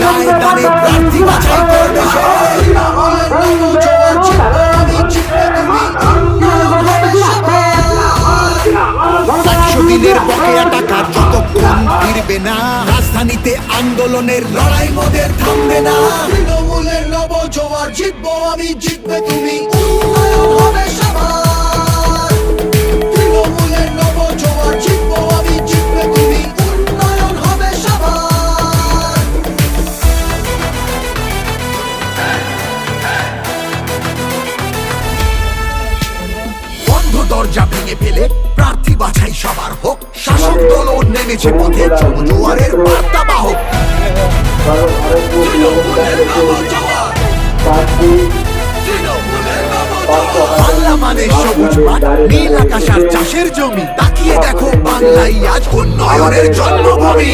রায় দানে প্রার্থী বাছাই করবে সে। দিনের বকেয়া টাকা যতক্ষণ ফিরবে না, রাজধানীতে আন্দোলনের লড়াই মোদের থামবে না। তৃণমূলের নবজোয়ার জিতবো আমি, জিতবে তুমি, উন্নয়ন হবে সবার। তৃণমূলের নবজোয়ার জিতবো আমি, জিতবে তুমি, উন্নয়ন হবে সবার। বন্ধ দরজা ভেঙে ফেলে প্রার্থী বাছাই সবার হোক, শাসক দলও নেমেছে পথে, জোয়ারের বার্তা বাহক। বাংলা মানে সবুজ মাঠ, নীল আকাশ আর চাষের জমি, তাকিয়ে দেখো বাংলাই আজ উন্নয়নের জন্মভূমি।